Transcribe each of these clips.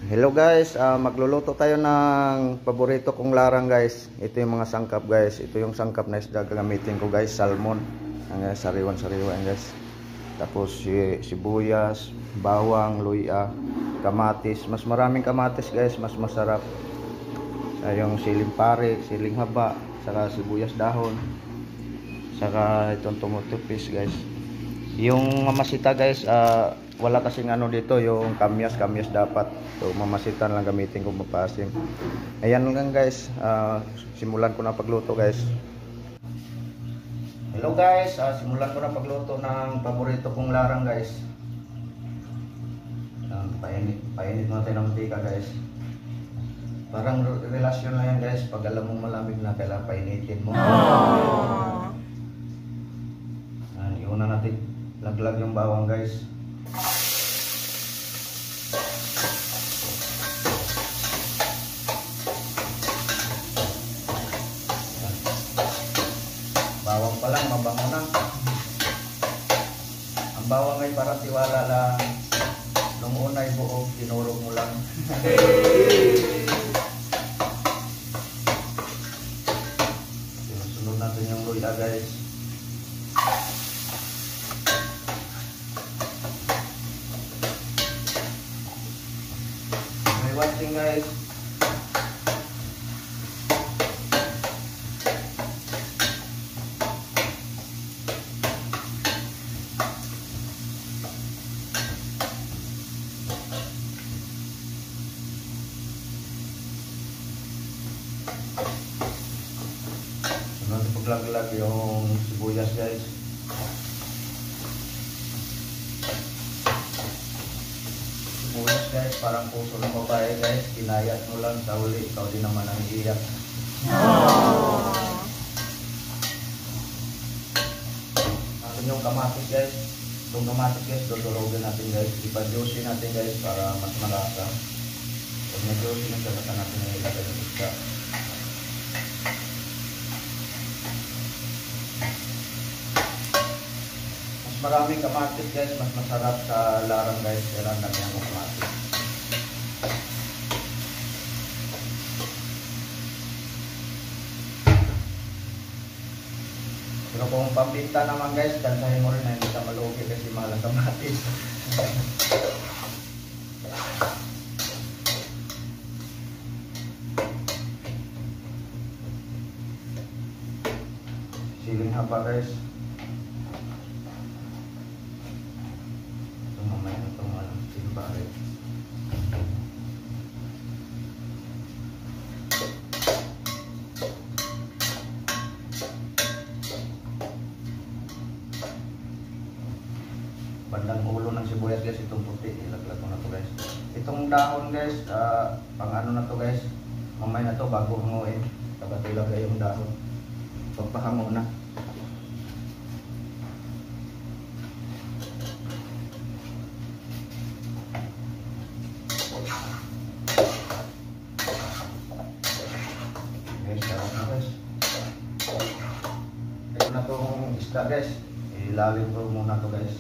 Hello guys, magluluto tayo ng paborito kong larang guys. Ito yung mga sangkap guys. Ito yung sangkap na isda gagamitin ko guys, salmon. Ang sariwan-sariwan guys. Tapos sibuyas, bawang, luya, kamatis. Mas maraming kamatis guys, mas masarap. Yung siling pare, siling haba, saka sibuyas dahon. Saka itong tumutupis guys. Yung mamasita guys, wala kasing ano dito, yung kamyas dapat. So mamasitan lang gamitin ko mapasim. Ayan lang guys, simulan ko na pagluto guys. Hello guys, simulan ko na pagluto ng paborito kong larang guys. Painit natin ng mantika guys. Parang relasyon na yan guys, pag alam mong malamig na kailangan painitin mo. Iuna natin laglag yung bawang guys. Bawang pa lang, mabango na. Ang bawang ay parang tiwala lang. Nung una ay buo, tinurog mo lang. Sunod natin yung luya guys. May watching guys. Paglag-lag yung sibuyas guys. Sibuyas guys, parang puso ng babae guys. Kinayat mo lang sa uli, ikaw din naman ang iiyak. Natin yung kamatis guys. Itong kamatis guys, dodorogin natin guys. Ipa-juicy natin guys para mas malasa. Pag na-juicy na siya, baka natin na ilagay ng isda. Maraming kamatis guys, mas masarap sa larang guys, kailangan natin ang kamatis. Pero kung pambinta naman guys, kansahin mo rin na hindi ka malugi kasi mahal ang kamatis. Siling haba guys. Bandang ulo ng sibuyas guys, itong puti, ilaglag ko na to guys. Itong dahon guys, pang ano na to guys, mamay na to bago hanguin, dapat ilagay yung dahon pagpahango na. Guys, sarap na guys. Ito na tong isda guys, ilalim ko muna to guys.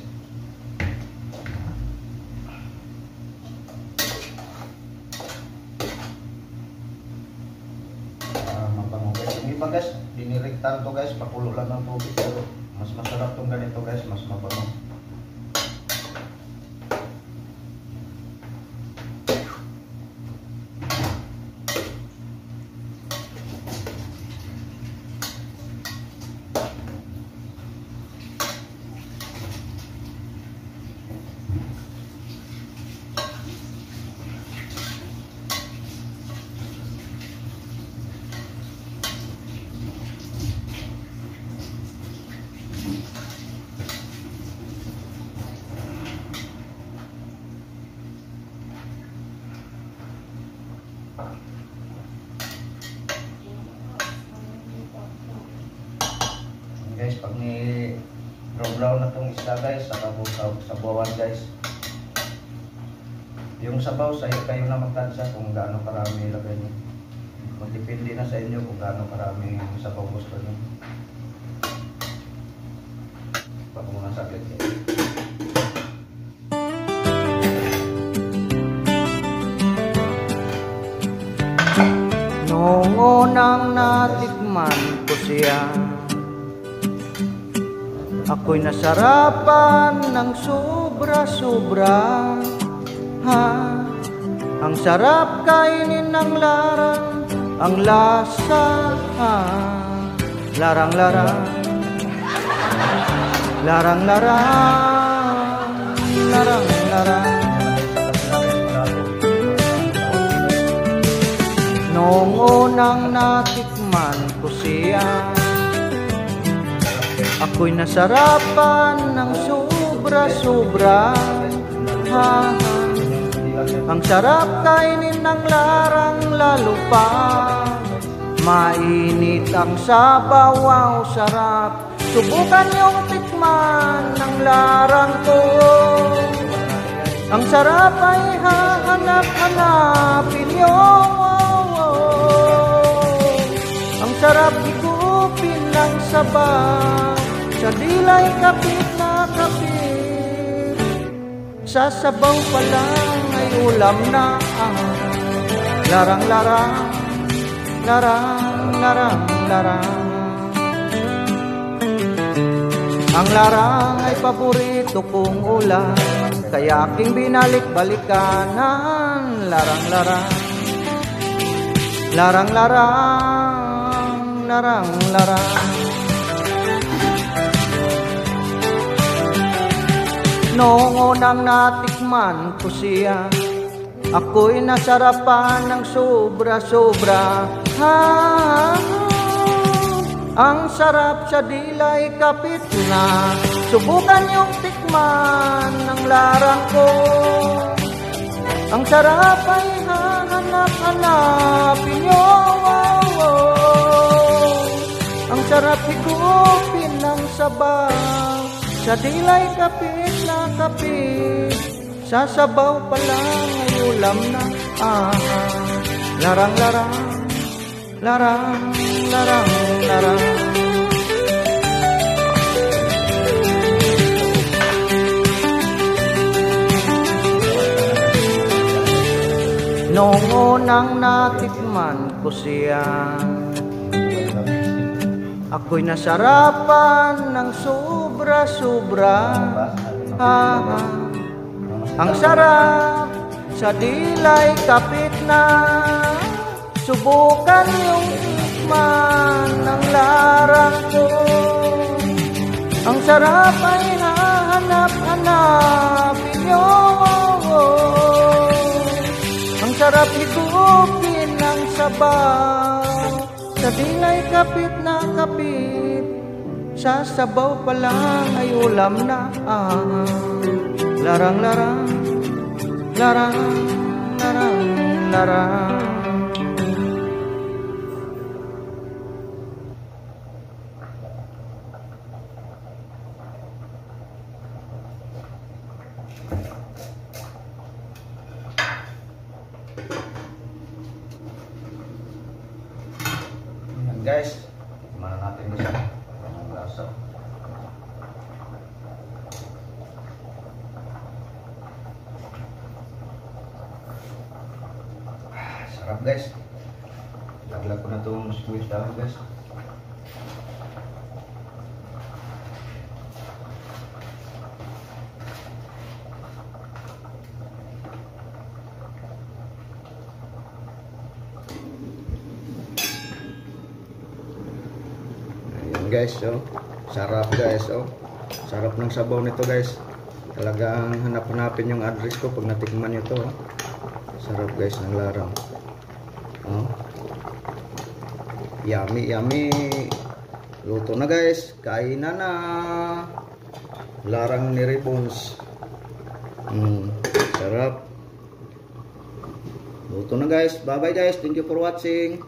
Iba guys, dinirektan to guys, pakulo lang ng tubig, pero mas masarap tong ganito guys, mas mabango. Guys, pag ni brown na tong isda guys, saka po sabawan guys. Yung sabaw sa kayo na magtansya kung gaano karami ilagay niyo. Magdepende na sa inyo kung gaano karami sabaw gusto niyo. Pag muna saglit guys. Noong unang natikman ko siya, ako'y nasarapan ng sobra-sobra. Ang sarap kainin ng larang, ang lasa, larang-larang, larang-larang, larang-larang. Noong unang natikman ko siya, ako'y nasarapan ng sobra-sobra. Ang sarap kainin ng larang, lalo pa mainit ang sabaw, wow, sarap. Subukan yung tikman ng larang ko. Ang sarap ay hahanap-hanapin nyo. Ang sarap higupin ng sabaw, sa dilay kapit na kapit. Sa sabaw pa lang ay ulam na. Larang-larang, larang-larang, larang. Ang larang ay paborito kong ulam, kaya aking binalik-balikanan. Larang-larang, larang-larang, larang-larang. Noong unang natikman ko siya, ako'y nasarapan ng sobra-sobra. Ang sarap sa dilay kapit na. Subukan yung tikman ng larang ko. Ang sarap ay hahanap-hanapin nyo. Ang sarap higupin ng sabaw, sa dilay kapit na kapit. Sa sabaw pa lang ay ulam na. Larang-larang, larang-larang, larang. Noong unang natikman ko siya, ako'y nasarapan ng sobra-sobra. Ang sarap sa dilay kapit na. Subukan yung tikman ng larang ko. Ang sarap ay hahanap-hanapin nyo. Ang sarap higupin ng sabaw, sa dilay kapit na kapit. Sa sabaw pa lang ay ulam na. Larang-larang, larang-larang, larang. Guys, gimana natin bisa ang lasa. Sarap guys. Laglag ko na itong squeeze down guys. Guys, oh, sarap guys, oh, sarap ng sabaw nito guys. Talagang hanap-hanapin yung address ko pag natikman nyo to, oh. Sarap guys ng larang, oh. Yummy, yummy. Luto na guys, kainan na. Larang ni Ribbons. Sarap. Luto na guys. Bye bye guys, thank you for watching.